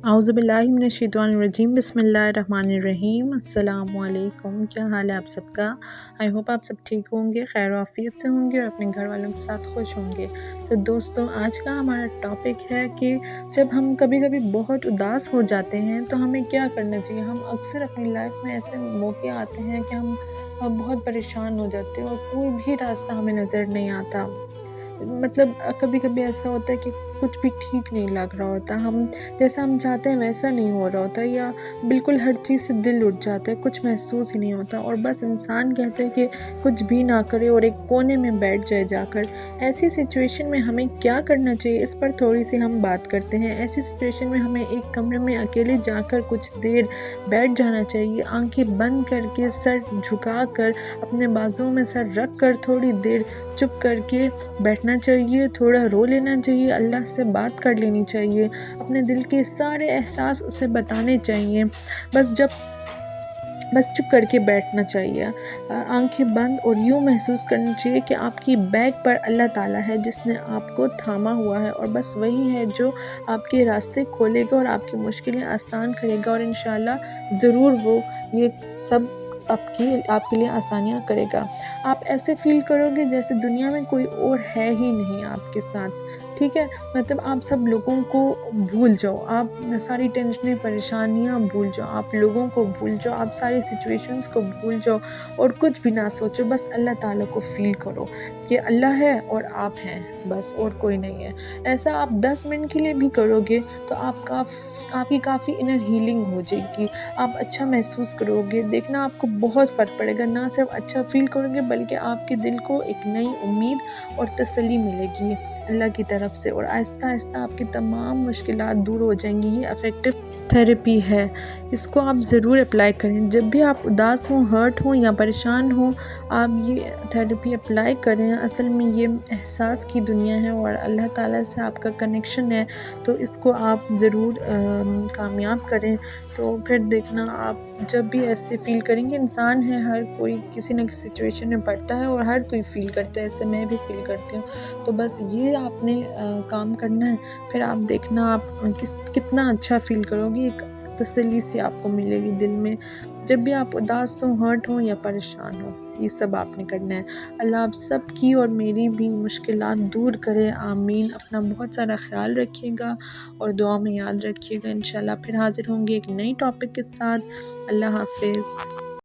اعوذ باللہ من الشیطان الرجیم، بسم اللہ الرحمن الرحیم۔ السلام علیکم، کیا حال ہے آپ سب کا؟ آئی ہوپ آپ سب ٹھیک ہوں گے، خیر و عافیت سے ہوں گے اور اپنے گھر والوں کے ساتھ خوش ہوں گے۔ تو دوستوں، آج کا ہمارا ٹاپک ہے کہ جب ہم کبھی کبھی بہت اداس ہو جاتے ہیں تو ہمیں کیا کرنا چاہیے۔ ہم اکثر اپنی لائف میں ایسے موقع آتے ہیں کہ ہم بہت پریشان ہو جاتے ہیں اور کوئی بھی راستہ ہمیں نظر نہیں آتا۔ مطلب کبھی کبھی ایسا ہوتا ہے کہ کچھ بھی ٹھیک نہیں لگ رہا ہوتا، جیسا ہم چاہتے ہیں ویسا نہیں ہو رہا ہوتا، یا بالکل ہر چیز سے دل اٹھ جاتا ہے، کچھ محسوس ہی نہیں ہوتا اور بس انسان کہتا ہے کہ کچھ بھی نہ کرے اور ایک کونے میں بیٹھ جائے جا کر۔ ایسی سچویشن میں ہمیں کیا کرنا چاہیے، اس پر تھوڑی سی ہم بات کرتے ہیں۔ ایسی سچویشن میں ہمیں ایک کمرے میں اکیلے جا کر کچھ دیر بیٹھ جانا چاہیے، آنکھیں بند کر کے، سر جھکا کر، اپنے بازوؤں میں سر رکھ کر تھوڑی دیر چپ کر کے بیٹھنا چاہیے، تھوڑا رو لینا چاہیے، اللہ سے بات کر لینی چاہیے، اپنے دل کے سارے احساس اسے بتانے چاہیے، بس چپ کر کے بیٹھنا چاہیے، آنکھیں بند، اور یوں محسوس کرنا چاہیے کہ آپ کی بیک پر اللہ تعالیٰ ہے جس نے آپ کو تھاما ہوا ہے، اور بس وہی ہے جو آپ کے راستے کھولے گا اور آپ کی مشکلیں آسان کرے گا، اور انشاءاللہ ضرور وہ یہ سب آپ کے لیے آسانیاں کرے گا۔ آپ ایسے فیل کرو گے جیسے دنیا میں کوئی اور ہے ہی نہیں آپ کے ساتھ، ٹھیک ہے؟ مطلب آپ سب لوگوں کو بھول جاؤ، آپ ساری ٹینشنیں پریشانیاں بھول جاؤ، آپ لوگوں کو بھول جاؤ، آپ ساری سچویشنز کو بھول جاؤ اور کچھ بھی نہ سوچو، بس اللہ تعالیٰ کو فیل کرو کہ اللہ ہے اور آپ ہیں، بس اور کوئی نہیں ہے۔ ایسا آپ 10 منٹ کے لیے بھی کرو گے تو آپ کی کافی انر ہیلنگ ہو جائے گی، آپ اچھا محسوس کرو گے، دیکھنا آپ کو بہت فرق پڑے گا، نہ صرف اچھا فیل کرو گے بلکہ آپ کے دل کو ایک نئی امید اور تسلی ملے گی اللہ کی طرف سے، اور آہستہ آہستہ آپ کی تمام مشکلات دور ہو جائیں گی۔ یہ افیکٹو تھیراپی ہے، اس کو آپ ضرور اپلائی کریں۔ جب بھی آپ اداس ہوں، ہرٹ ہوں یا پریشان ہوں، آپ یہ تھیراپی اپلائی کریں۔ اصل میں یہ احساس کی دنیا ہے اور اللہ تعالیٰ سے آپ کا کنیکشن ہے، تو اس کو آپ ضرور کامیاب کریں۔ تو پھر دیکھنا، آپ جب بھی ایسے فیل کریں گے، انسان ہے، ہر کوئی کسی نہ کسی سچویشن میں پڑتا ہے اور ہر کوئی فیل کرتا ہے، ایسے میں بھی فیل کرتی ہوں، تو بس یہ آپ نے کام کرنا ہے، پھر آپ دیکھنا آپ کتنا اچھا فیل کرو گی، ایک تسلی سی آپ کو ملے گی دل میں۔ جب بھی آپ اداس ہوں، ہرٹ ہوں یا پریشان ہوں، یہ سب آپ نے کرنا ہے۔ اللہ آپ سب کی اور میری بھی مشکلات دور کرے، آمین۔ اپنا بہت سارا خیال رکھیے گا اور دعا میں یاد رکھیے گا، انشاءاللہ پھر حاضر ہوں گے ایک نئی ٹاپک کے ساتھ۔ اللہ حافظ۔